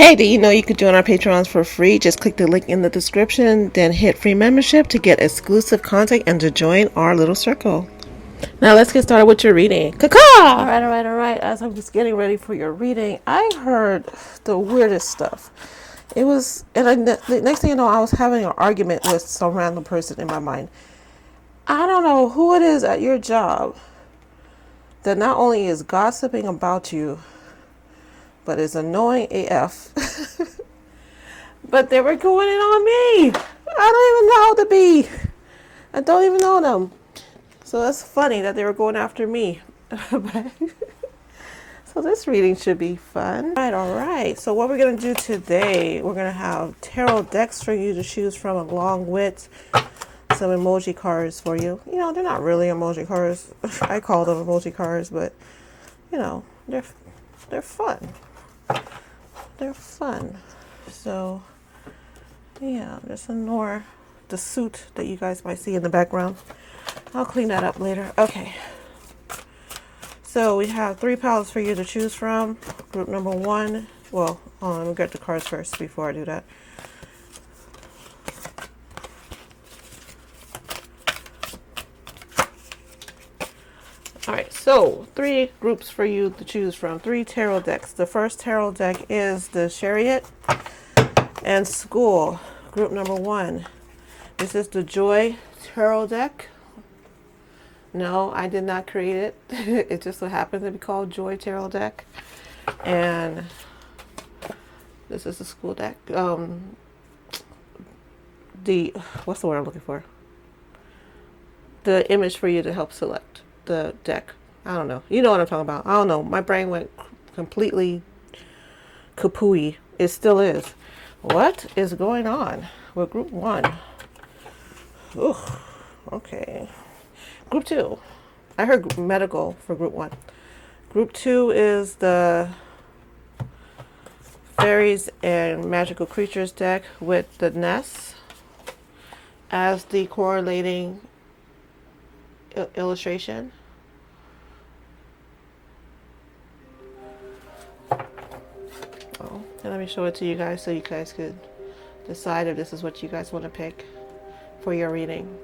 Hey, do you know you could join our Patreons for free? Just click the link in the description, then hit free membership to get exclusive content and to join our little circle. Now let's get started with your reading. Caca! All right. As I'm just getting ready for your reading, I heard the weirdest stuff. It was, the next thing you know, I was having an argument with some random person in my mind. I don't know who it is at your job that not only is gossiping about you, but is annoying AF. But they were going in on me. I don't even know how to be. I don't even know them. So that's funny that they were going after me. So this reading should be fun. All right. So what we're going to do today, we're going to have tarot decks for you to choose from along with some emoji cards for you. You know, they're not really emoji cards. I call them emoji cards, but you know, they're fun. They're fun. So yeah, just ignore the suit that you guys might see in the background. I'll clean that up later. Okay. So we have 3 piles for you to choose from. Group number 1. Well, hold on, let me get the cards first before I do that. Alright, so 3 groups for you to choose from. 3 tarot decks. The first tarot deck is the Chariot and School. Group number 1. This is the Joy tarot deck. No, I did not create it. It just so happens to be called Joy Tarot deck. And this is the School deck. What's the word I'm looking for? The image for you to help select the deck. I don't know. You know what I'm talking about. I don't know. My brain went completely kapooey. It still is. What is going on with group 1? Ooh, okay. Group 2. I heard medical for group 1. Group 2 is the Fairies and Magical Creatures deck with the Ness as the correlating illustration. Oh, and let me show it to you guys so you guys could decide if this is what you guys want to pick for your reading.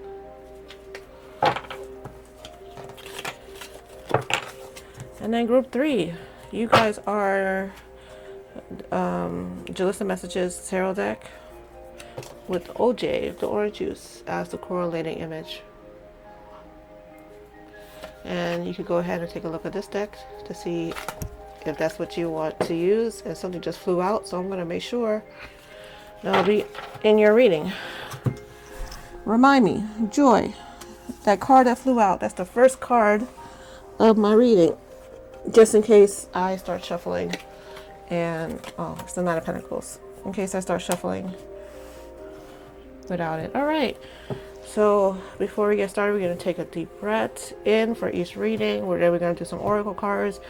And then group 3, you guys are Jalissa Messages Tarot deck with OJ, the orange juice, as the correlating image. And you could go ahead and take a look at this deck to see if that's what you want to use. And something just flew out, so I'm going to make sure that'll be in your reading. Remind me, Joy, that card that flew out, that's the first card of my reading. Just in case I start shuffling and, oh, it's the Nine of Pentacles. In case I start shuffling without it. All right. So before we get started, we're going to take a deep breath in for each reading. Then we're going to do some oracle cards.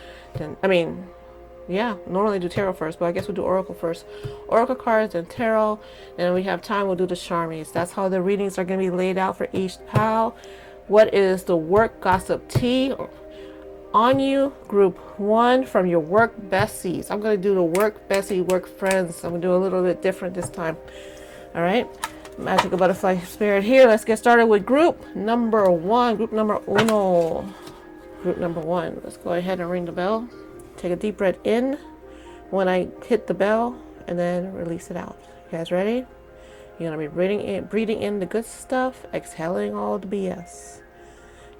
Normally do tarot first, but I guess we'll do oracle first. Oracle cards and tarot. And we have time, we'll do the charmies. That's how the readings are going to be laid out for each pile. What is the work gossip tea on you? Group 1 from your work besties. I'm going to do the work bestie, work friends. I'm going to do a little bit different this time. All right. Magical Butterfly Spirit here. Let's get started with group number 1. Group number uno. Group number 1. Let's go ahead and ring the bell. Take a deep breath in when I hit the bell and then release it out. You guys ready? You're going to be breathing in the good stuff, exhaling all the BS.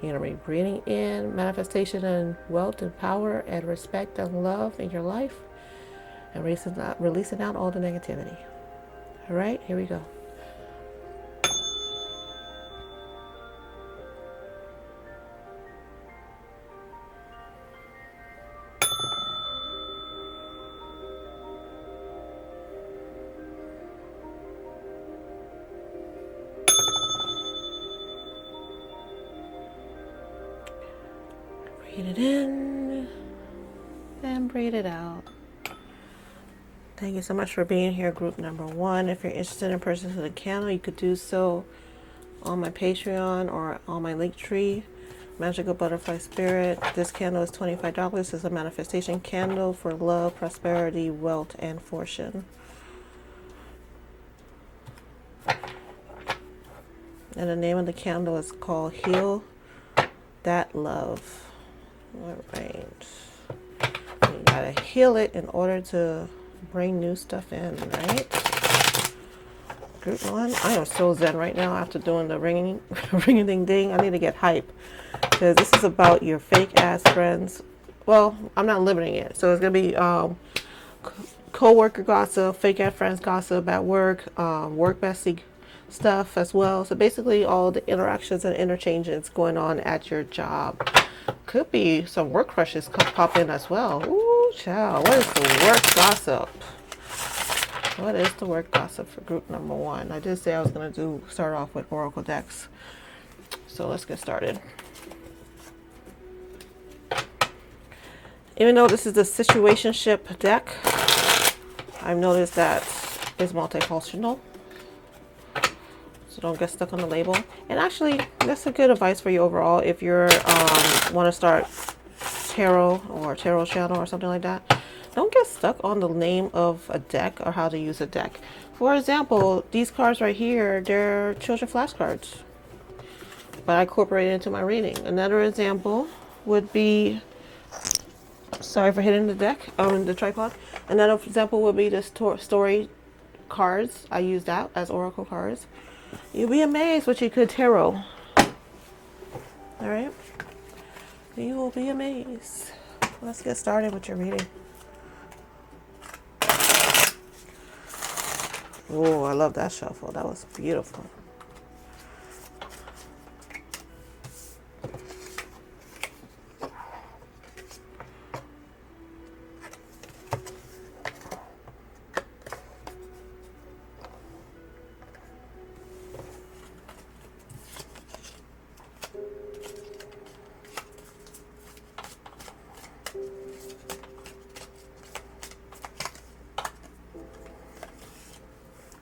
You're going to be breathing in manifestation and wealth and power and respect and love in your life, and releasing out all the negativity. All right, here we go. Breathe it in and breathe it out. Thank you so much for being here, group number 1. If you're interested in purchasing the candle, you could do so on my Patreon or on my link tree. Magical Butterfly Spirit. This candle is $25. It's a manifestation candle for love, prosperity, wealth, and fortune. And the name of the candle is called Heal That Love. All right. You gotta heal it in order to bring new stuff in, right? Group one. I am so zen right now after doing the ringing ding ding. I need to get hype because this is about your fake ass friends. Well, I'm not limiting it, so it's gonna be co-worker gossip, fake ass friends gossip at work, work bestie stuff as well. So basically all the interactions and interchanges going on at your job. Could be some work crushes pop in as well. Ooh, child. What is the work gossip? What is the work gossip for group number one? I did say I was going to start off with Oracle decks. So let's get started. Even though this is the situationship deck, I've noticed that it's multifunctional. So don't get stuck on the label. And actually, that's a good advice for you overall if you're want to start tarot or tarot channel or something like that. Don't get stuck on the name of a deck or how to use a deck. For example, these cards right here, they're children flashcards, but I incorporated into my reading. Another example would be, sorry for hitting the deck, the tripod. Another example would be the story cards. I use that as oracle cards. You'll be amazed what you could tarot. All right, you will be amazed. Let's get started with your reading. Oh, I love that shuffle. That was beautiful.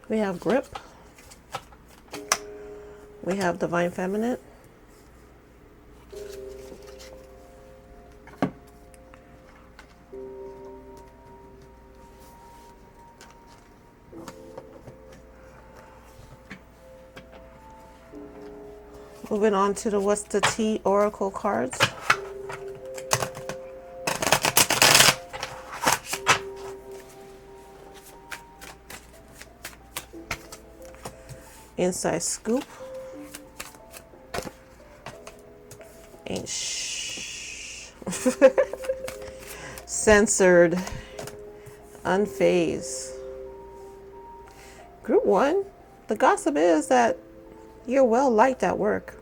We have grip. We have divine feminine. Moving on to the What's the Tea Oracle cards. Inside Scoop. And shh. Censored. Unfazed. Group one, the gossip is that you're well liked at work.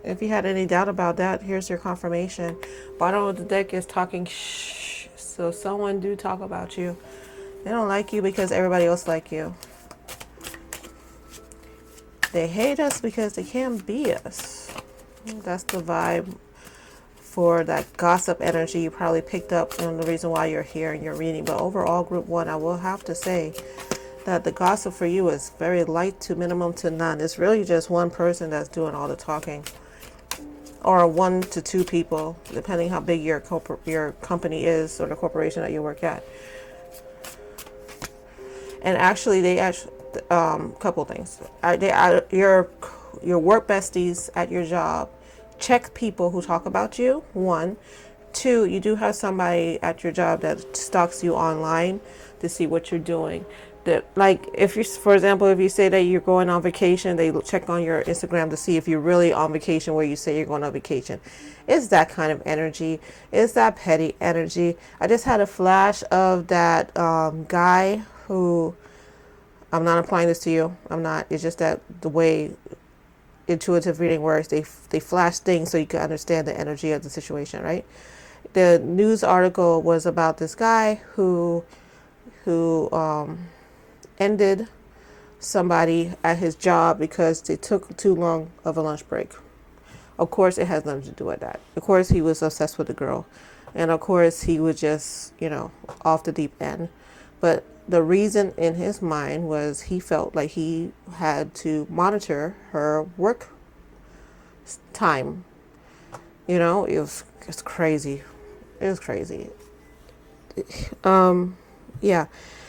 If you had any doubt about that, here's your confirmation. Bottom of the deck is talking shh. So someone do talk about you. They don't like you because everybody else like you. They hate us because they can't be us. That's the vibe for that gossip energy you probably picked up, and the reason why you're here and you're reading. But overall, group one, I will have to say that the gossip for you is very light to minimum to none. It's really just one person that's doing all the talking, or 1 to 2 people, depending how big your company is or the corporation that you work at. And actually, couple things. Your work besties at your job check people who talk about you. 1, 2, you do have somebody at your job that stalks you online to see what you're doing. That, like, if you, for example, if you say that you're going on vacation, they check on your Instagram to see if you're really on vacation where you say you're going on vacation. It's that kind of energy. It's that petty energy. I just had a flash of that guy who, I'm not applying this to you. I'm not. It's just that the way intuitive reading works, they flash things so you can understand the energy of the situation, right? The news article was about this guy who ended somebody at his job because they took too long of a lunch break. Of course, it has nothing to do with that. Of course, he was obsessed with the girl. And of course, he was just, off the deep end. But the reason in his mind was he felt like he had to monitor her work time. You know, it's crazy. It was crazy. Yeah.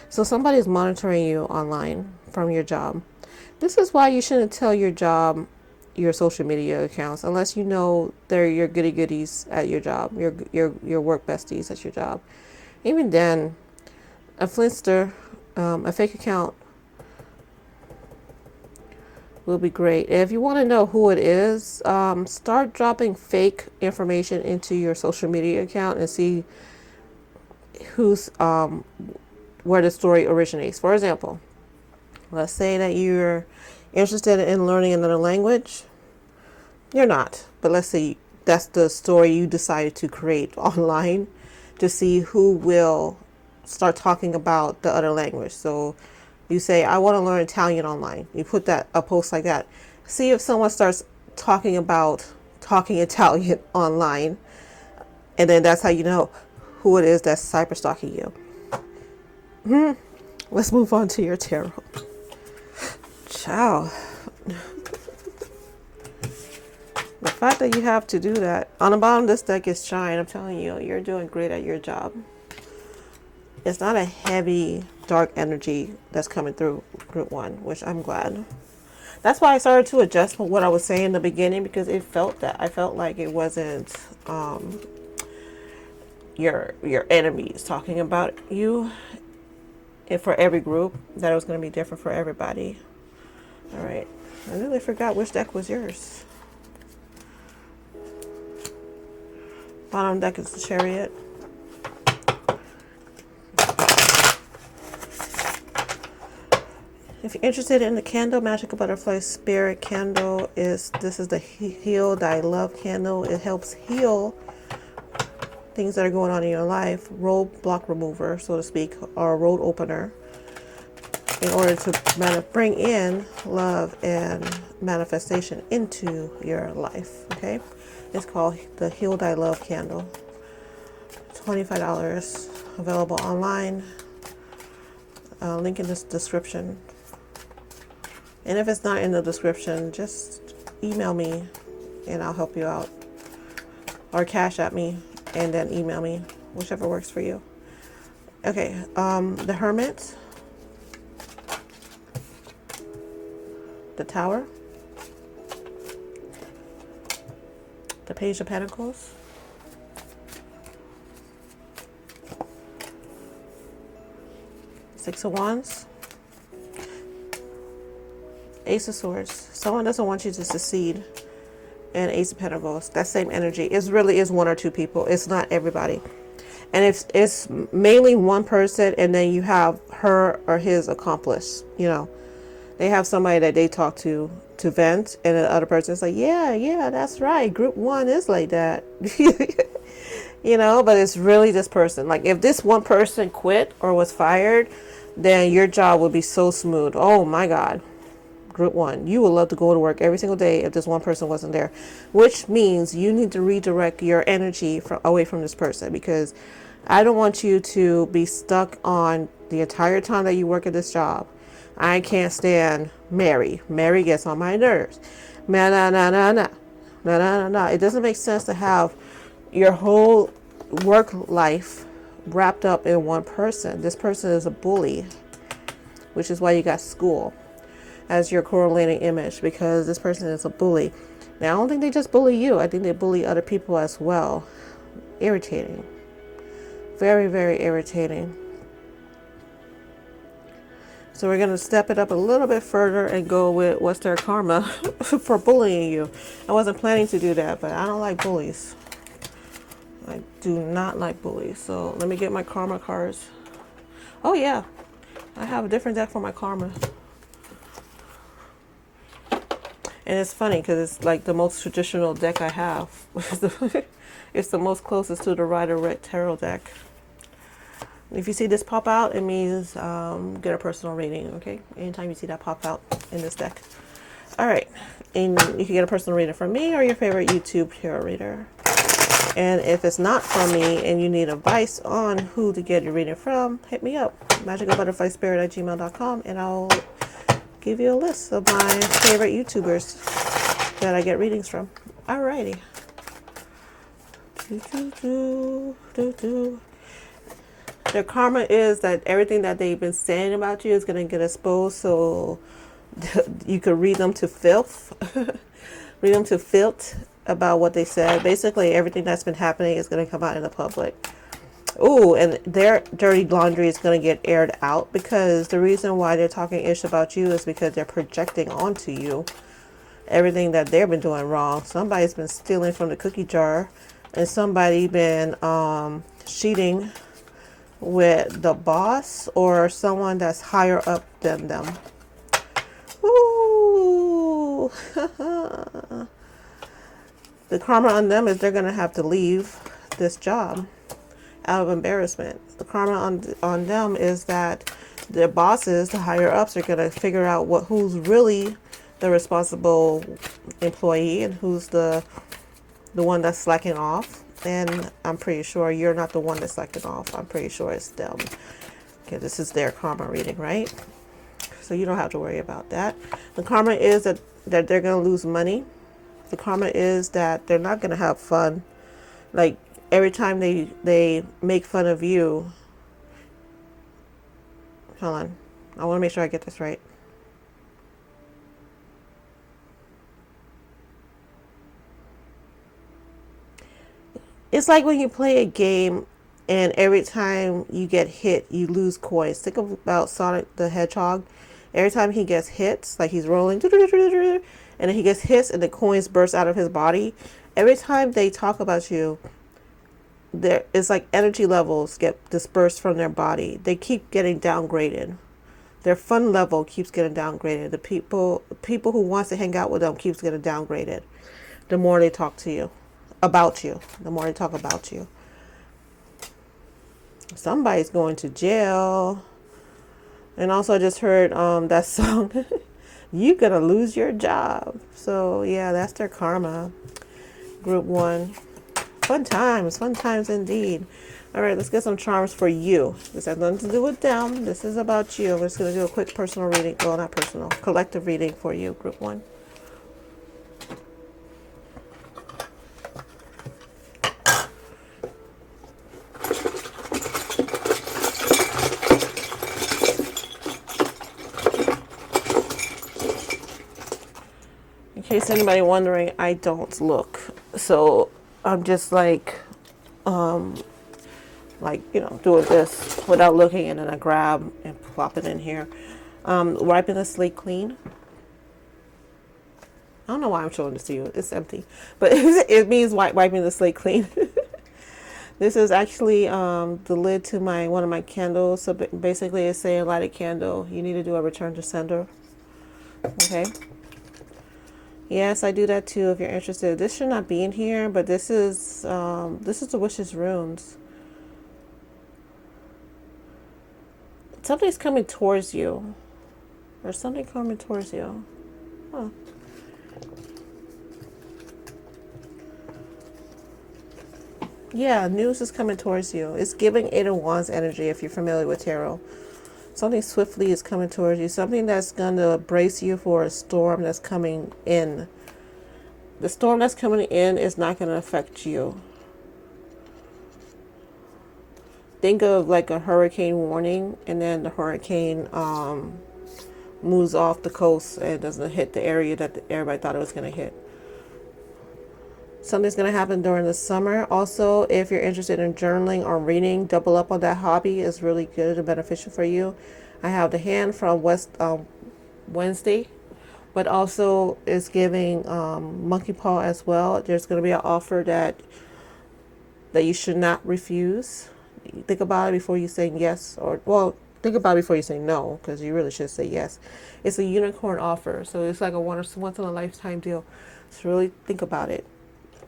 So somebody's monitoring you online from your job. This is why you shouldn't tell your job your social media accounts unless you know they're your goody goodies at your job, your work besties at your job. Even then, a flinster, a fake account will be great. If you want to know who it is, start dropping fake information into your social media account and see who's where the story originates. For example, let's say that you're interested in learning another language. You're not, but let's say that's the story you decided to create online to see who will start talking about the other language. So you say, I want to learn Italian online. You put that a post like that. See if someone starts talking about talking Italian online, and then that's how you know who it is that's cyber stalking you. Let's move on to your tarot. Ciao. The fact that you have to do that. On the bottom of this deck is Shine. I'm telling you, you're doing great at your job. It's not a heavy, dark energy that's coming through group 1, which I'm glad. That's why I started to adjust for what I was saying in the beginning, because it felt that. I felt like it wasn't your enemies talking about you. And for every group, that it was going to be different for everybody. All right. I really forgot which deck was yours. Bottom deck is the Chariot. If you're interested in the candle, Magical Butterfly Spirit candle this is the Heal Thy Love candle. It helps heal things that are going on in your life. Roadblock remover, so to speak, or a road opener, in order to bring in love and manifestation into your life. Okay, it's called the Heal Thy Love candle. $25, available online. Link in this description. And if it's not in the description, just email me and I'll help you out, or cash at me and then email me, whichever works for you. Okay, the Hermit, the Tower, the Page of Pentacles, Six of Wands, Ace of Swords. Someone doesn't want you to succeed. And Ace of Pentacles. That same energy. It really is one or two people. It's not everybody. And it's mainly one person, and then you have her or his accomplice. You know, they have somebody that they talk to vent, and the other person's like, yeah, that's right. Group 1 is like that. You know, but it's really this person. Like, if this one person quit or was fired, then your job would be so smooth. Oh my God. Group 1, you would love to go to work every single day if this one person wasn't there, which means you need to redirect your energy away from this person, because I don't want you to be stuck on the entire time that you work at this job. I can't stand Mary. Mary gets on my nerves. Nah. It doesn't make sense to have your whole work life wrapped up in one person. This person is a bully, which is why you got school as your correlating image, because this person is a bully. Now, I don't think they just bully you. I think they bully other people as well. Irritating. Very, very irritating. So we're going to step it up a little bit further and go with what's their karma for bullying you. I wasn't planning to do that, but I don't like bullies. I do not like bullies. So let me get my karma cards. Oh yeah, I have a different deck for my karma. And it's funny because it's like the most traditional deck I have. It's the most closest to the Rider-Waite Tarot deck. If you see this pop out, it means get a personal reading, okay? Anytime you see that pop out in this deck. All right, and you can get a personal reading from me or your favorite YouTube tarot reader. And if it's not from me and you need advice on who to get your reading from, hit me up, MagicalButterflySpirit@gmail.com, and I'll give you a list of my favorite YouTubers that I get readings from. Alrighty. Their karma is that everything that they've been saying about you is going to get exposed, so you could read them to filth. Read them to filth about what they said. Basically, everything that's been happening is going to come out in the public. Ooh, and their dirty laundry is going to get aired out, because the reason why they're talking ish about you is because they're projecting onto you everything that they've been doing wrong. Somebody's been stealing from the cookie jar, and somebody been cheating with the boss or someone that's higher up than them. Ooh. The karma on them is they're going to have to leave this job out of embarrassment. The karma on them is that their bosses, the higher ups, are going to figure out who's really the responsible employee and who's the one that's slacking off. And I'm pretty sure you're not the one that's slacking off. I'm pretty sure it's them. Okay, this is their karma reading, right? So you don't have to worry about that. The karma is that they're going to lose money. The karma is that they're not going to have fun. Like, every time they make fun of you. Hold on. I want to make sure I get this right. It's like when you play a game and every time you get hit, you lose coins. Think about Sonic the Hedgehog. Every time he gets hits, like he's rolling, and then he gets hits and the coins burst out of his body. Every time they talk about you, it's like energy levels get dispersed from their body. They keep getting downgraded. Their fun level keeps getting downgraded. The people who wants to hang out with them keeps getting downgraded. The more they talk to you, about you, the more they talk about you. Somebody's going to jail. And also I just heard that song, You're Gonna Lose Your Job. So yeah, that's their karma. Group 1. Fun times indeed. All right, let's get some charms for you. This has nothing to do with them. This is about you. We're just going to do a quick personal reading. Well, not personal, collective reading for you, Group 1. In case anybody wondering, I don't look. So I'm just like, doing this without looking, and then I grab and plop it in here. Wiping the slate clean. I don't know why I'm showing this to you. It's empty, but it means wiping the slate clean. This is actually the lid to one of my candles. So basically, it's saying light a candle. You need to do a return to sender. Okay. Yes, I do that too. If you're interested, this should not be in here, but this is the wishes runes. Something's coming towards you. There's something coming towards you. Huh. Yeah, news is coming towards you. It's giving Eight of Wands energy if you're familiar with tarot. Something swiftly is coming towards you. Something that's going to brace you for a storm that's coming in. The storm that's coming in is not going to affect you. Think of like a hurricane warning, and then the hurricane moves off the coast and doesn't hit the area that everybody thought it was going to hit. Something's going to happen during the summer. Also, if you're interested in journaling or reading, double up on that hobby. Is really good and beneficial for you. I have the hand from Wednesday, but also is giving monkey paw as well. There's going to be an offer that you should not refuse. Think about it before you say yes, think about it before you say no, because you really should say yes. It's a unicorn offer, so it's like a once in a lifetime deal. So really think about it.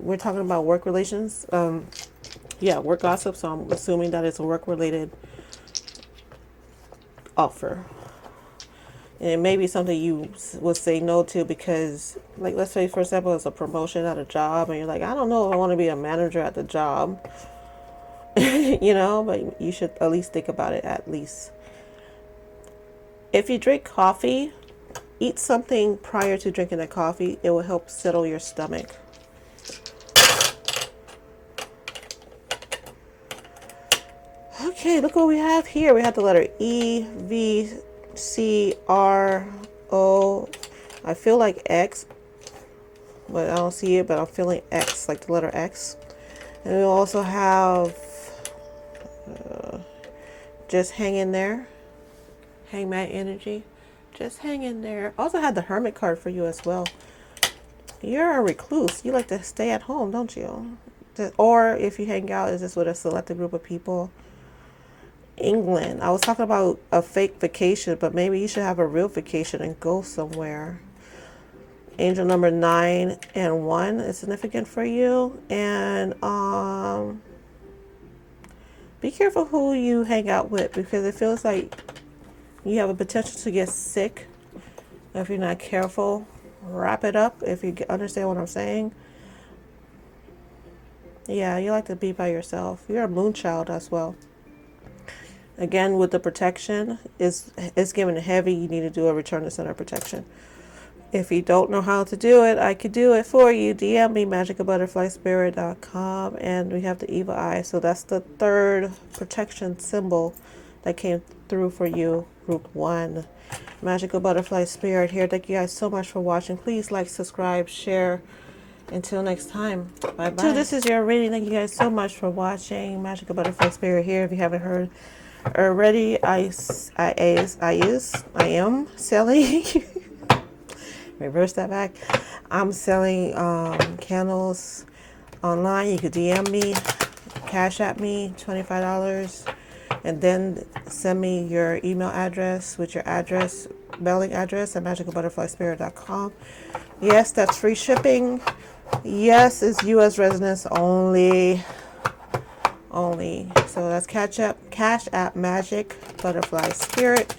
We're talking about work relations. Work gossip, so I'm assuming that it's a work-related offer. And it may be something you would say no to because, like, let's say, for example, it's a promotion at a job, and you're like, I don't know if I want to be a manager at the job. But you should at least think about it, at least. If you drink coffee, eat something prior to drinking the coffee. It will help settle your stomach. Okay, look what we have here. We have the letter E, V, C, R, O. I feel like X, but I don't see it, but I'm feeling X, like the letter X. And we also have just hang in there. Hangman energy. Just hang in there. Also had the Hermit card for you as well. You're a recluse. You like to stay at home, don't you? Or if you hang out, is this with a selected group of people? England. I was talking about a fake vacation, but maybe you should have a real vacation and go somewhere. Angel number 9 and 1 is significant for you. And be careful who you hang out with, because it feels like you have a potential to get sick if you're not careful. Wrap it up if you understand what I'm saying. Yeah, you like to be by yourself. You're a moon child as well. Again, with the protection, it's given heavy. You need to do a return to center protection. If you don't know how to do it, I could do it for you. DM me, MagicalButterflySpirit.com, and we have the evil eye. So that's the third protection symbol that came through for you, group 1. Magical Butterfly Spirit here. Thank you guys so much for watching. Please like, subscribe, share. Until next time, bye bye. So this is your reading. Thank you guys so much for watching. Magical Butterfly Spirit here. If you haven't heard already, I am selling. Reverse that back. I'm selling candles online. You could DM me, Cashapp me $25, and then send me your email address with your address, mailing address at MagicalButterflySpirit.com. Yes, that's free shipping. Yes, it's U.S. residents only. So that's Cashapp Magic Butterfly Spirit.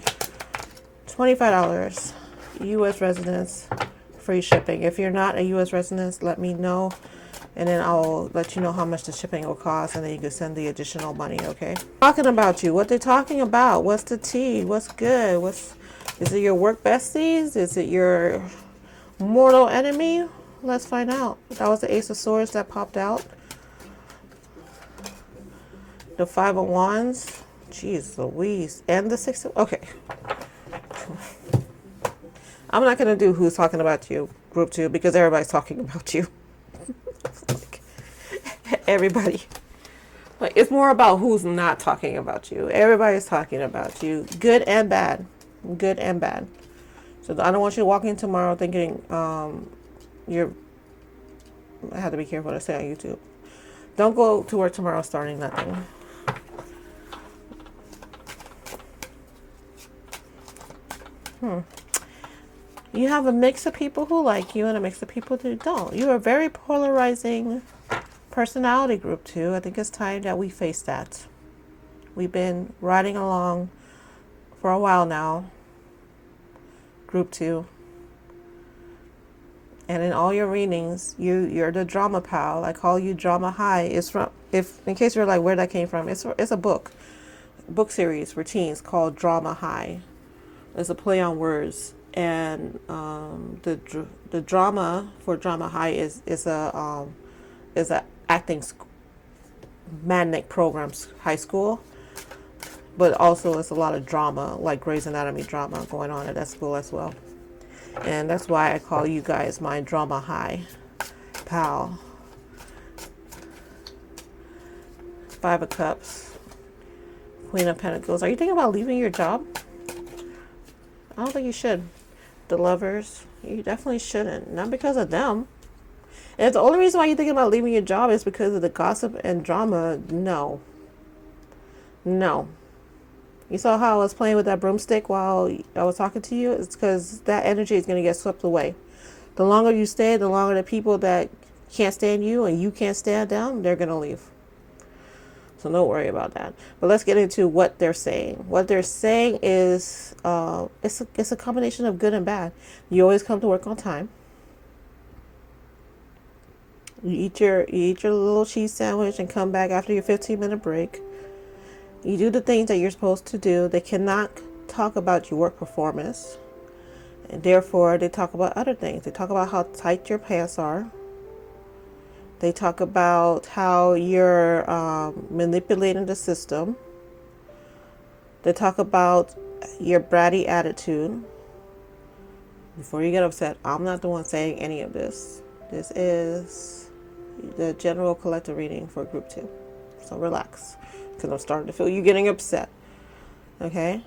$25. U.S. residents, free shipping. If you're not a U.S. resident, let me know, and then I'll let you know how much the shipping will cost, and then you can send the additional money. Okay. Talking about you. What they're talking about? What's the tea? What's good? Is it your work besties? Is it your mortal enemy? Let's find out. That was the Ace of Swords that popped out. The 5 of Wands. Jeez Louise. And the 6 of... Okay. I'm not going to do who's talking about you, group 2, because everybody's talking about you. Like, everybody. Like, it's more about who's not talking about you. Everybody's talking about you. Good and bad. Good and bad. So I don't want you to walk in tomorrow thinking I have to be careful what I say on YouTube. Don't go to work tomorrow starting nothing. You have a mix of people who like you and a mix of people who don't. You're a very polarizing personality, group 2. I think it's time that we face that. We've been riding along for a while now, group 2. And in all your readings, you're the drama pal. I call you Drama High. It's from, in case you're like, where that came from, it's a book series for teens called Drama High. It's a play on words, and the drama for Drama High is a acting magnet programs high school, but also it's a lot of drama, like Grey's Anatomy drama going on at that school as well. And that's why I call you guys my Drama High pal. 5 of Cups, Queen of Pentacles. Are you thinking about leaving your job? I don't think you should. The Lovers, you definitely shouldn't. Not because of them. If the only reason why you're thinking about leaving your job is because of the gossip and drama, no. No. You saw how I was playing with that broomstick while I was talking to you? It's because that energy is going to get swept away. The longer you stay, the longer the people that can't stand you and you can't stand them, they're going to leave. So don't worry about that. But let's get into what they're saying. What they're saying is it's a combination of good and bad. You always come to work on time. You eat your little cheese sandwich and come back after your 15-minute break. You do the things that you're supposed to do. They cannot talk about your work performance. And therefore, they talk about other things. They talk about how tight your pants are. They talk about how you're manipulating the system. They talk about your bratty attitude. Before you get upset, I'm not the one saying any of this. This is the general collective reading for group 2. So relax, because I'm starting to feel you getting upset. Okay?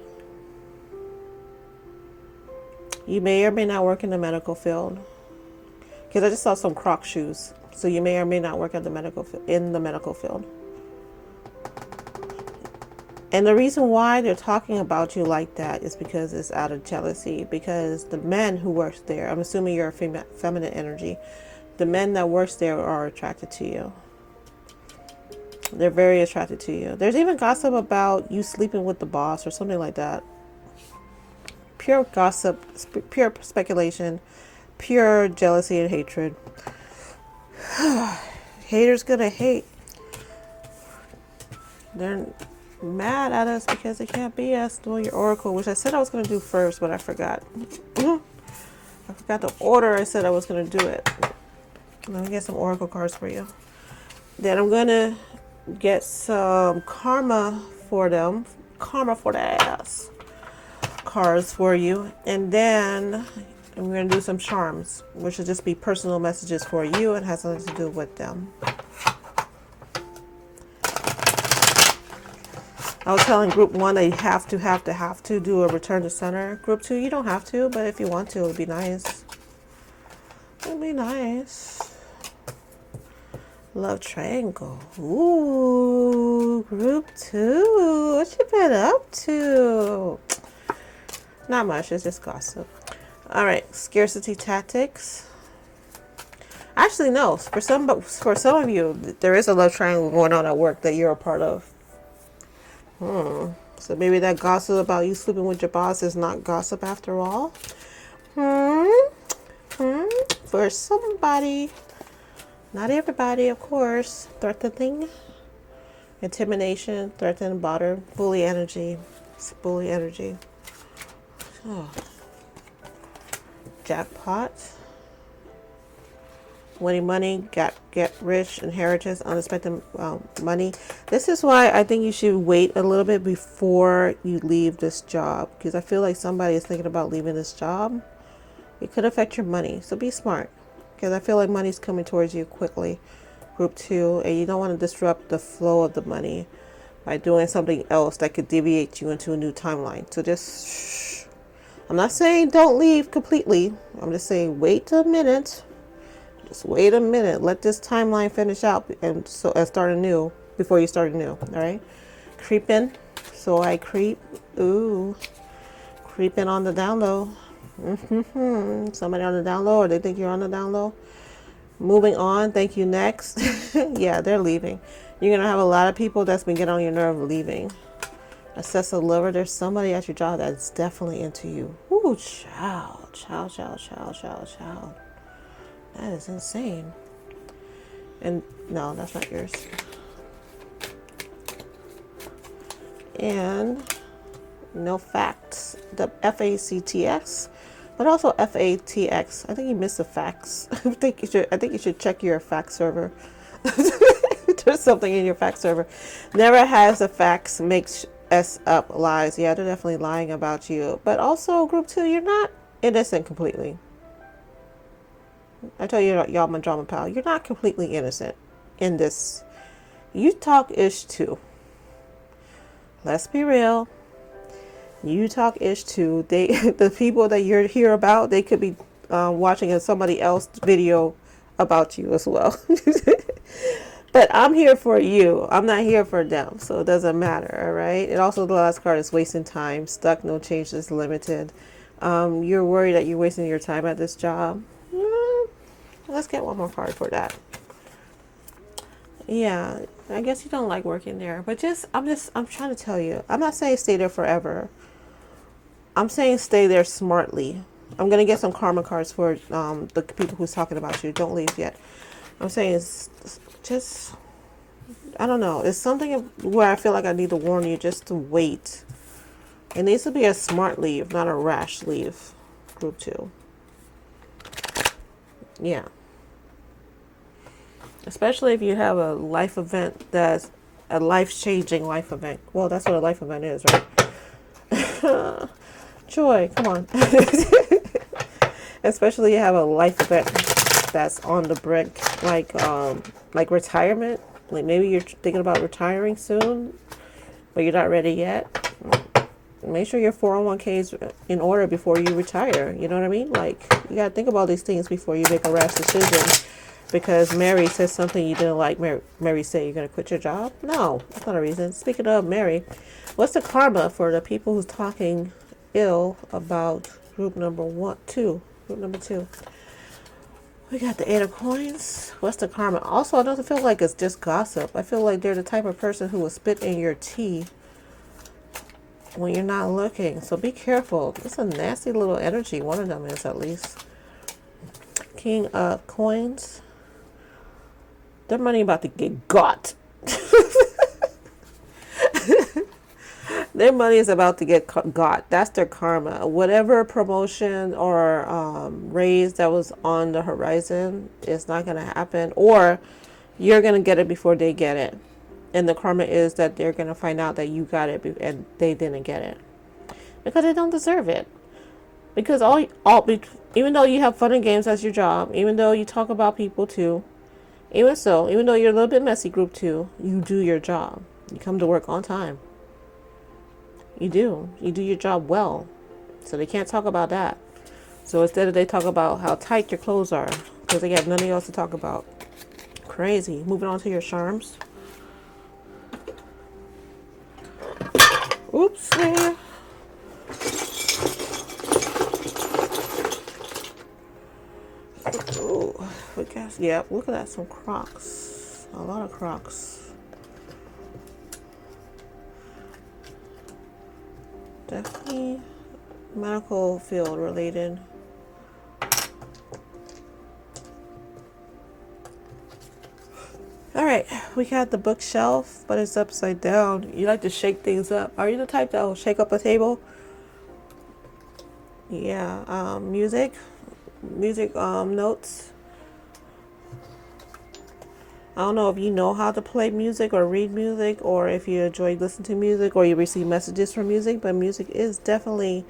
You may or may not work in the medical field. Because I just saw some Croc shoes. So you may or may not work in the medical field. And the reason why they're talking about you like that is because it's out of jealousy. Because the men who work there, I'm assuming you're a feminine energy, the men that work there are attracted to you. They're very attracted to you. There's even gossip about you sleeping with the boss or something like that. Pure gossip, pure speculation, pure jealousy and hatred. Haters gonna hate. They're mad at us because they can't be us doing your oracle, which I said I was gonna do first, but I forgot. I forgot the order I said I was gonna do it. Let me get some oracle cards for you. Then I'm gonna get some karma for them. Karma for the ass. Cards for you. And then I'm going to do some charms, which will just be personal messages for you and has nothing to do with them. I was telling group 1 that you have to do a return to center. Group 2, you don't have to, but if you want to, it would be nice. It would be nice. Love triangle. Ooh, group 2. What you been up to? Not much, it's just gossip. All right, scarcity tactics. Actually, no. For some of you, there is a love triangle going on at work that you're a part of. So maybe that gossip about you sleeping with your boss is not gossip after all. For somebody, not everybody, of course. Threatening, intimidation, threaten, bother, bully energy. It's bully energy. Oh. Jackpot. Winning money, get rich, inheritance, unexpected money. This is why I think you should wait a little bit before you leave this job, because I feel like somebody is thinking about leaving this job. It could affect your money, so be smart, because I feel like money's coming towards you quickly, group 2, and you don't want to disrupt the flow of the money by doing something else that could deviate you into a new timeline. So just shh. I'm not saying don't leave completely. I'm just saying wait a minute. Just wait a minute. Let this timeline finish out and start anew before you start anew. All right. Creeping. So I creep. Ooh. Creeping on the down low. Somebody on the down low, or they think you're on the down low. Moving on. Thank you. Next. Yeah, they're leaving. You're going to have a lot of people that's been getting on your nerve leaving. Assess a liver. There's somebody at your job that's definitely into you. Ooh, child. That is insane. And no, that's not yours. And no facts. The FACTX, but also FATX. I think you missed the facts. I think you should check your fax server. There's something in your fax server. Never has the facts makes us up lies. Yeah, they're definitely lying about you. But also, group 2, you're not innocent completely. I tell you, y'all, my drama pal, you're not completely innocent in this. You talk ish too. Let's be real. You talk ish too. The people that you're here about, they could be watching somebody else's video about you as well. But I'm here for you. I'm not here for them, so it doesn't matter. All right. And also, the last card is wasting time. Stuck. No change is limited. You're worried that you're wasting your time at this job. Let's get one more card for that. Yeah, I guess you don't like working there, but I'm trying to tell you. I'm not saying stay there forever. I'm saying stay there smartly. I'm gonna get some karma cards for the people who's talking about you. Don't leave yet. I'm saying it's just, I don't know. It's something where I feel like I need to warn you just to wait. It needs to be a smart leave, not a rash leave. Group 2. Yeah. Especially if you have a life event that's a life-changing life event. Well, that's what a life event is, right? Joy, come on. Especially you have a life event that's on the brink, like retirement. Like maybe you're thinking about retiring soon, but you're not ready yet. Make sure your 401k is in order before you retire. You know what I mean? Like, you gotta think about these things before you make a rash decision. Because Mary says something you didn't like. Mary said you're gonna quit your job. No, that's not a reason. Speaking of Mary, what's the karma for the people who's talking ill about group number two? We got the 8 of coins. What's the karma? Also, I don't feel like it's just gossip. I feel like they're the type of person who will spit in your tea when you're not looking. So be careful. It's a nasty little energy. One of them is, at least. King of coins. Their money about to get got. Their money is about to get got. That's their karma. Whatever promotion or raise that was on the horizon is not going to happen. Or you're going to get it before they get it. And the karma is that they're going to find out that you got it and they didn't get it. Because they don't deserve it. Because even though you have fun and games as your job, even though you talk about people too, even though you're a little bit messy, group 2, you do your job. You come to work on time. You do your job well. So they can't talk about that. So instead they talk about how tight your clothes are, because they have nothing else to talk about. Crazy. Moving on to your charms. Oops. Ooh, yeah, look at that, some Crocs. A lot of Crocs. Definitely medical field related. Alright, we got the bookshelf, but it's upside down. You like to shake things up. Are you the type that will shake up a table? Yeah, music notes. I don't know if you know how to play music or read music, or if you enjoy listening to music, or you receive messages from music, but music is definitely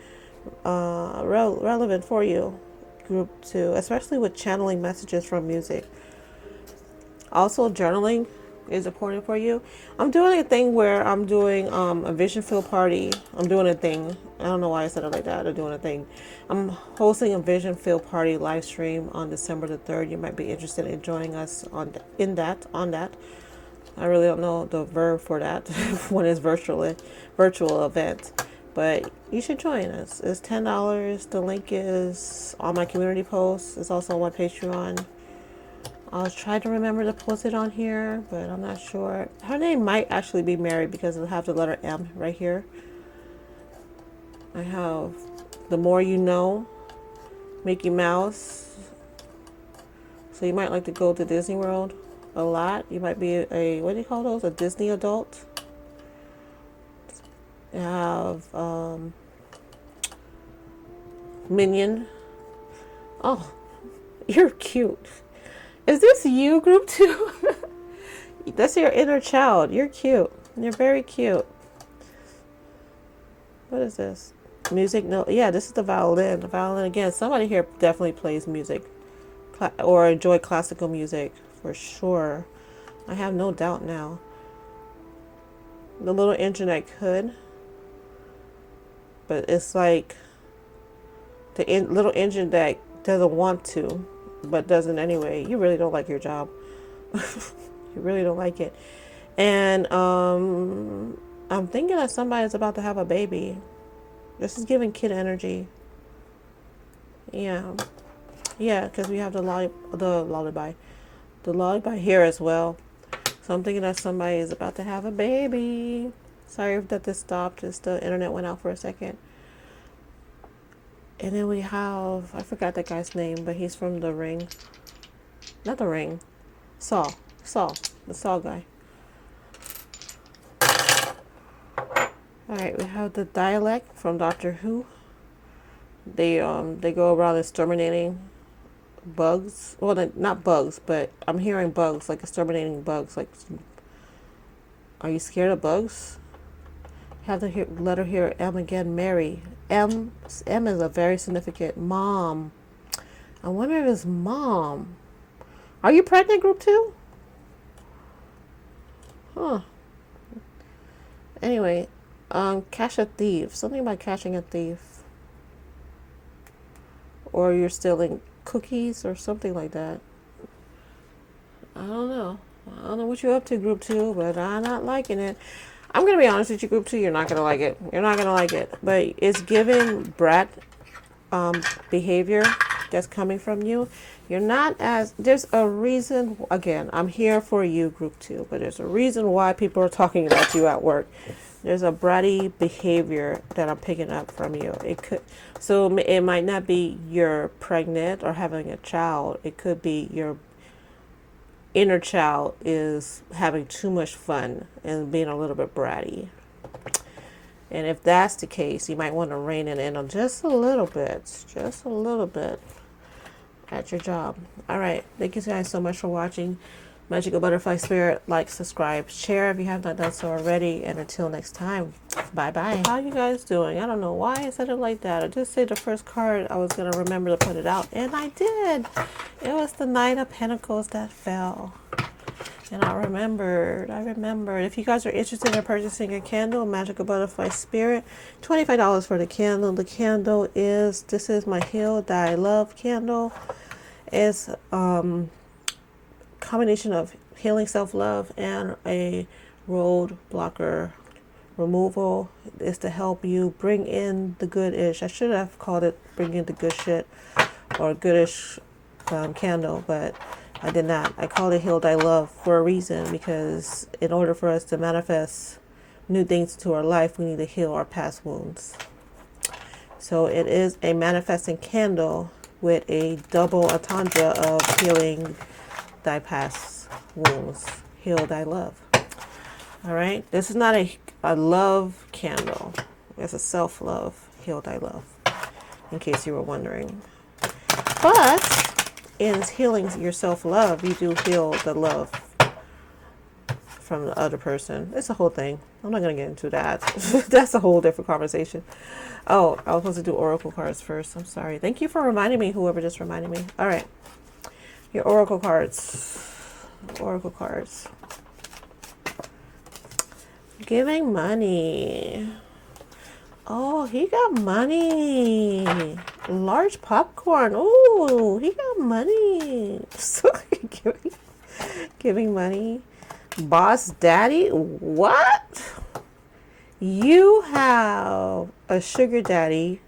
relevant for you, group 2, especially with channeling messages from music. Also, journaling is important for you. I'm doing a thing where I'm doing a vision field party. I'm doing a thing. I don't know why I said it like that. I'm doing a thing. I'm hosting a vision field party live stream on December the 3rd. You might be interested in joining us on that. I really don't know the verb for that when it's virtual event, but you should join us. It's $10. The link is on my community post. It's also on my Patreon. I'll try to remember to post it on here, but I'm not sure. Her name might actually be Mary because it'll have the letter M right here. I have The More You Know, Mickey Mouse. So you might like to go to Disney World a lot. You might be a what do you call those? A Disney adult. I have Minion. Oh, you're cute. Is this you, group 2? That's your inner child. You're cute. You're very cute. What is this? Music? No. Yeah, this is the violin. The violin again. Somebody here definitely plays music or enjoy classical music for sure. I have no doubt now. The little engine I could, but it's like the little engine that doesn't want to, but doesn't anyway. You really don't like your job. You really don't like it. And I'm thinking that somebody's about to have a baby. This is giving kid energy. Yeah, because we have the lullaby here as well. So I'm thinking that somebody is about to have a baby. Sorry that this stopped. Just the internet went out for a second. And then we have, I forgot that guy's name, but he's from The Ring. Not The Ring. Saw. The Saw guy. Alright, we have the dialect from Doctor Who. They go around exterminating bugs. Well, not bugs, but I'm hearing bugs, like exterminating bugs. Like, are you scared of bugs? Have the letter here, M again, Mary. M is a very significant mom. I wonder if it's mom. Are you pregnant, group 2? Huh. Anyway, catch a thief. Something about catching a thief. Or you're stealing cookies or something like that. I don't know. I don't know what you're up to, group 2, but I'm not liking it. I'm going to be honest with you, group 2, you're not going to like it. You're not going to like it. But it's giving brat behavior that's coming from you. You're not as, there's a reason, again, I'm here for you, group 2, but there's a reason why people are talking about you at work. There's a bratty behavior that I'm picking up from you. It could, so it might not be you're pregnant or having a child. It could be your inner child is having too much fun and being a little bit bratty. And if that's the case, you might want to rein it in just a little bit at your job. All right. Thank you guys so much for watching. Magical Butterfly Spirit, like, subscribe, share if you have not done so already. And until next time, bye-bye. How you guys doing? I don't know why I said it like that. I just said the first card, I was going to remember to put it out. And I did. It was the Knight of Pentacles that fell. And I remembered. If you guys are interested in purchasing a candle, Magical Butterfly Spirit, $25 for the candle. The candle is, this is my Heal Thy Love candle. It's combination of healing self-love and a road blocker removal. Is to help you bring in the good-ish. I should have called it bring in the good shit or goodish candle, but I did not. I called it Heal Thy Love for a reason, because in order for us to manifest new things to our life, we need to heal our past wounds. So it is a manifesting candle with a double entendre of healing thy past wounds. Heal thy love. All right. This is not a love candle. It's a self-love. Heal thy love. In case you were wondering. But in healing your self-love, you do heal the love from the other person. It's a whole thing. I'm not going to get into that. That's a whole different conversation. Oh, I was supposed to do oracle cards first. I'm sorry. Thank you for reminding me, whoever just reminded me. All right. Your oracle cards. Oracle cards. Giving money. Oh, he got money. Large popcorn. Oh, he got money. Giving money. Boss daddy. What? You have a sugar daddy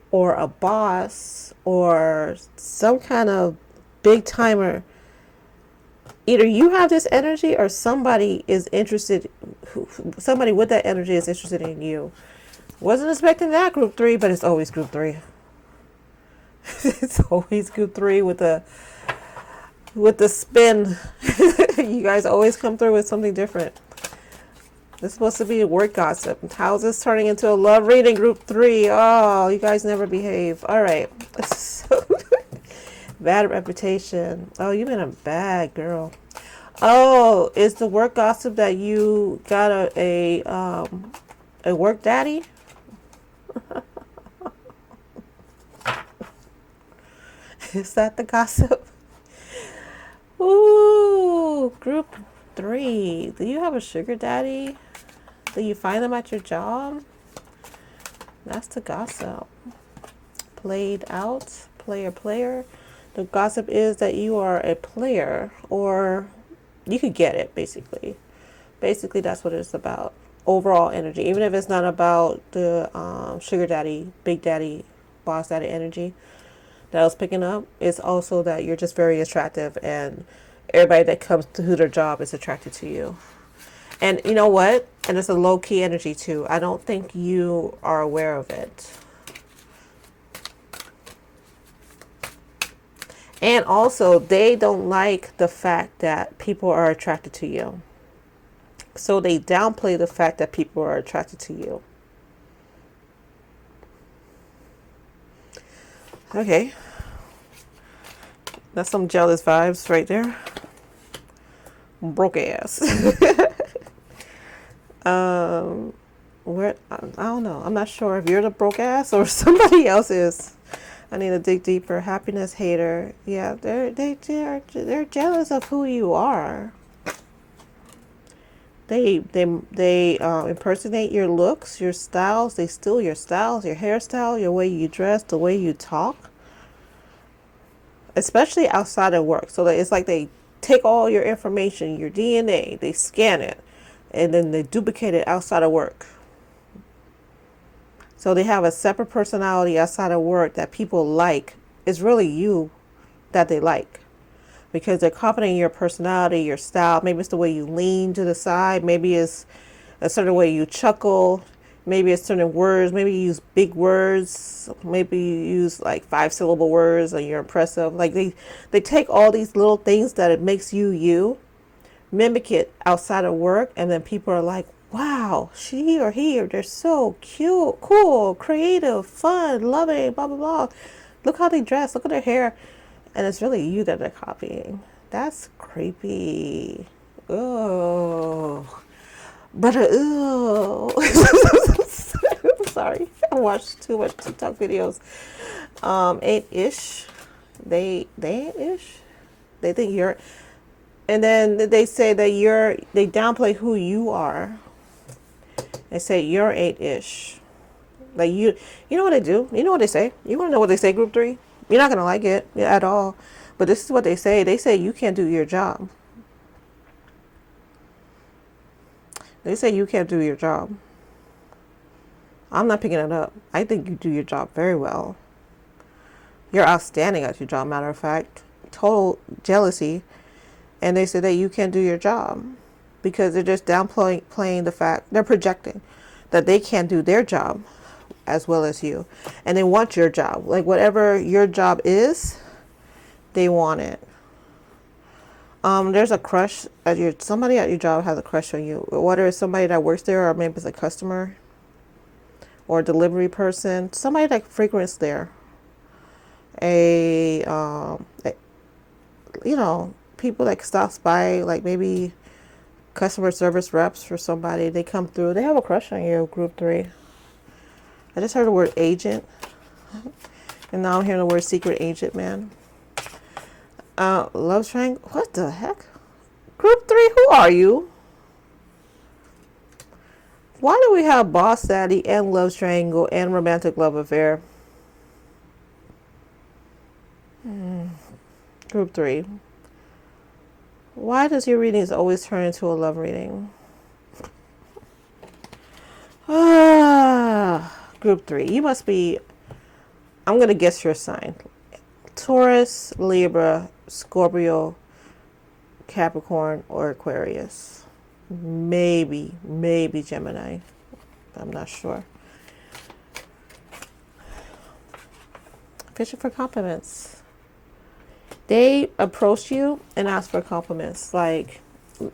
or a boss or some kind of big timer. Either you have this energy or somebody is interested, somebody with that energy is interested in you. Wasn't expecting that, group 3, but it's always group 3. It's always group 3 with the spin. You guys always come through with something different. This is supposed to be a work gossip. How's this turning into a love reading, group 3? Oh, you guys never behave. All right. Bad reputation. Oh, you've been a bad girl. Oh, is the work gossip that you got a work daddy? Is that the gossip? Ooh, group 3. Do you have a sugar daddy? Do you find them at your job? That's the gossip. Played out. Player. The gossip is that you are a player, or you could get it, basically. Basically, that's what it's about. Overall energy. Even if it's not about the sugar daddy, big daddy, boss daddy energy that I was picking up, it's also that you're just very attractive, and everybody that comes to their job is attracted to you. And you know what? And it's a low-key energy, too. I don't think you are aware of it. And also, they don't like the fact that people are attracted to you. So they downplay the fact that people are attracted to you. Okay. That's some jealous vibes right there. Broke ass. don't know. I'm not sure if you're the broke ass or somebody else is. I need to dig deeper. Happiness hater. Yeah, they're jealous of who you are. They impersonate your looks, your styles. They steal your styles, your hairstyle, your way you dress, the way you talk. Especially outside of work. So it's like they take all your information, your DNA, they scan it, and then they duplicate it outside of work. So they have a separate personality outside of work that people like. It's really you that they like. Because they're copying your personality, your style. Maybe it's the way you lean to the side. Maybe it's a certain way you chuckle. Maybe it's certain words. Maybe you use big words. Maybe you use like 5-syllable words and you're impressive. Like they take all these little things that it makes you, mimic it outside of work. And then people are like, wow, she or he, or they're so cute, cool, creative, fun, loving, blah, blah, blah. Look how they dress. Look at their hair. And it's really you that they're copying. That's creepy. Oh, but oh. Sorry, I watched too much TikTok videos. Ain't-ish. They ain't-ish. They think you're, and then they say that they downplay who you are. They say you're ain't-ish. Like you know what they do? You know what they say? You want to know what they say, group 3? You're not going to like it at all. But this is what they say. They say you can't do your job. They say you can't do your job. I'm not picking it up. I think you do your job very well. You're outstanding at your job, matter of fact. Total jealousy. And they say that you can't do your job. Because they're just downplaying the fact. They're projecting that they can't do their job as well as you, and they want your job. Like whatever your job is, they want it. There's a crush at somebody at your job has a crush on you. Whether it's somebody that works there, or maybe it's a customer or a delivery person, somebody that frequents there. People that stops by, like maybe customer service reps for somebody. They come through. They have a crush on you, group 3. I just heard the word agent, and now I'm hearing the word secret agent, man. Love triangle. What the heck? Group 3, who are you? Why do we have boss daddy and love triangle and romantic love affair? Group 3. Why does your readings always turn into a love reading? Group 3, you must be, I'm going to guess your sign. Taurus, Libra, Scorpio, Capricorn, or Aquarius. Maybe Gemini. I'm not sure. Fishing for compliments. They approach you and ask for compliments. Like,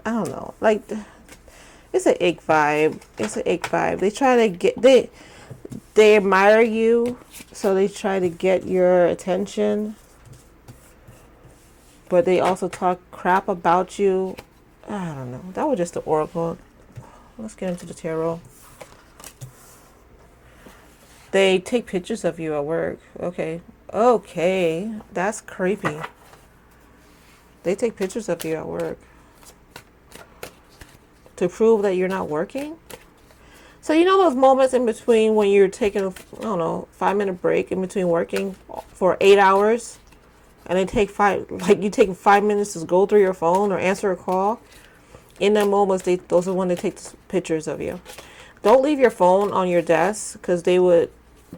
I don't know. Like, it's an ick vibe. They try to get, they admire you, so they try to get your attention, but they also talk crap about you. I don't know. That was just the oracle. Let's get into the tarot. They take pictures of you at work. Okay, that's creepy. They take pictures of you at work to prove that you're not working. So you know those moments in between when you're taking a, 5-minute break in between working for 8 hours, and they take you take 5 minutes to go through your phone or answer a call. In that moment, those are when they take pictures of you. Don't leave your phone on your desk, because they will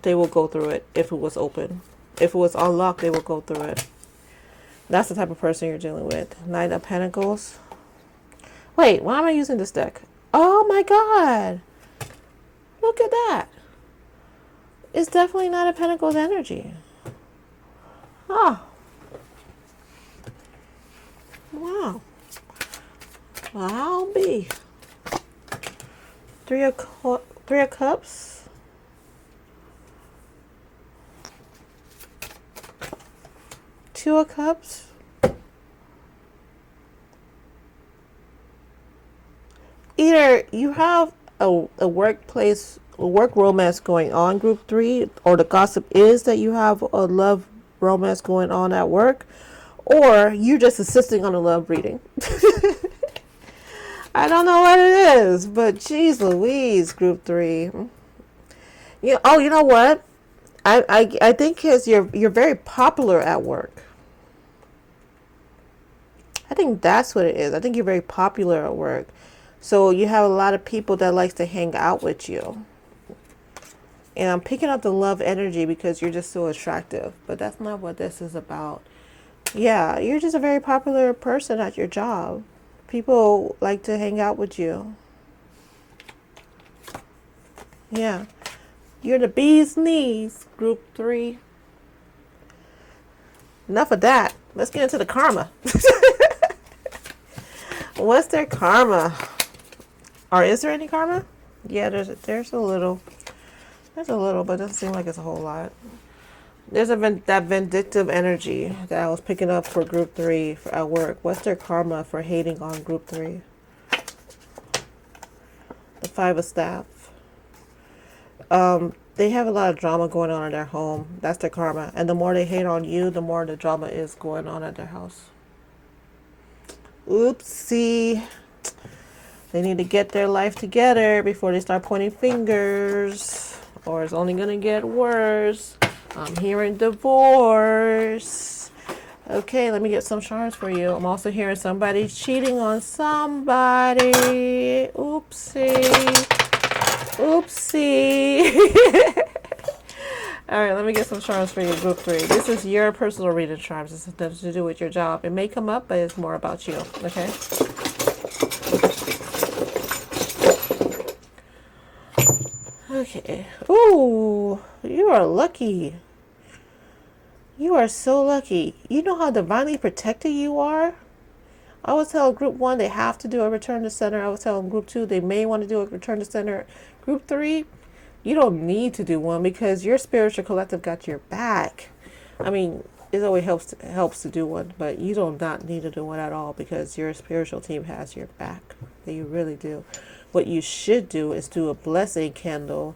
go through it if it was open. If it was unlocked, they will go through it. That's the type of person you're dealing with. Knight of Pentacles. Wait, why am I using this deck? Oh my God. Look at that. It's definitely Knight of Pentacles energy. Oh. Wow. Well, I'll be. Three of Cups. Two of Cups. Either you have a workplace work romance going on, group 3, or the gossip is that you have a love romance going on at work, or you just assisting on a love reading. I don't know what it is, but geez Louise, group 3. You know what? I think because you're very popular at work. I think that's what it is. I think you're very popular at work. So you have a lot of people that likes to hang out with you. And I'm picking up the love energy because you're just so attractive. But that's not what this is about. Yeah, you're just a very popular person at your job. People like to hang out with you. Yeah. You're the bee's knees, group 3. Enough of that. Let's get into the karma. What's their karma? Or is there any karma? Yeah, there's a little. There's a little, but it doesn't seem like it's a whole lot. There's that vindictive energy that I was picking up for group 3 at work. What's their karma for hating on group 3? The 5 of staff. They have a lot of drama going on in their home. That's their karma. And the more they hate on you, the more the drama is going on at their house. Oopsie. They need to get their life together before they start pointing fingers. Or it's only going to get worse. I'm hearing divorce. Okay, let me get some charms for you. I'm also hearing somebody cheating on somebody. Oopsie. Oopsie. All right, let me get some charms for you, group 3. This is your personal reading charms. This has nothing to do with your job. It may come up, but it's more about you. Okay? Okay. Ooh, you are lucky. You are so lucky. You know how divinely protected you are? I was telling group 1 they have to do a return to center. I was telling group 2 they may want to do a return to center. Group 3, you don't need to do one because your spiritual collective got your back. I mean, it always helps to do one, but you do not need to do one at all because your spiritual team has your back. You really do. What you should do is do a blessing candle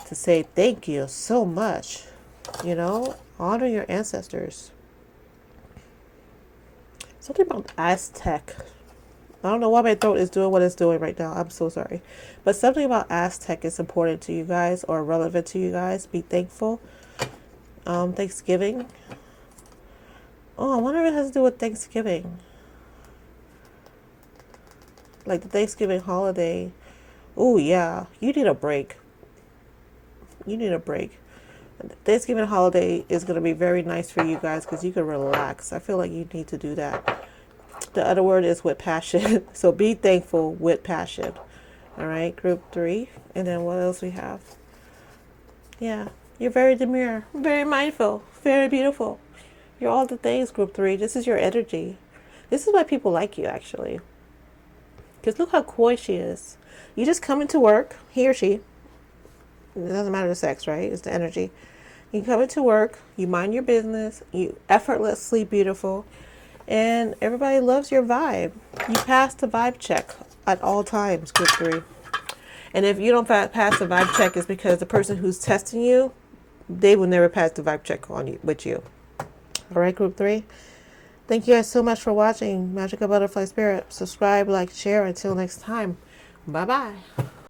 to say thank you so much. You know, honor your ancestors. Something about Aztec. I don't know why my throat is doing what it's doing right now. I'm so sorry. But something about Aztec is important to you guys or relevant to you guys. Be thankful. Thanksgiving. Oh, I wonder if it has to do with Thanksgiving. Like the Thanksgiving holiday. Oh, yeah. You need a break. You need a break. The Thanksgiving holiday is going to be very nice for you guys because you can relax. I feel like you need to do that. The other word is with passion. So be thankful with passion. All right, group 3. And then what else we have? Yeah, you're very demure, very mindful, very beautiful. You're all the things, group 3. This is your energy. This is why people like you, actually. Because look how coy she is. You just come into work, he or she. It doesn't matter the sex, right? It's the energy. You come into work, you mind your business, you effortlessly beautiful, and everybody loves your vibe. You pass the vibe check at all times, group 3. And if you don't pass the vibe check, it's because the person who's testing you, they will never pass the vibe check on you with you. All right, group 3. Thank you guys so much for watching Magical Butterfly Spirit. Subscribe, like, share. Until next time. Bye-bye.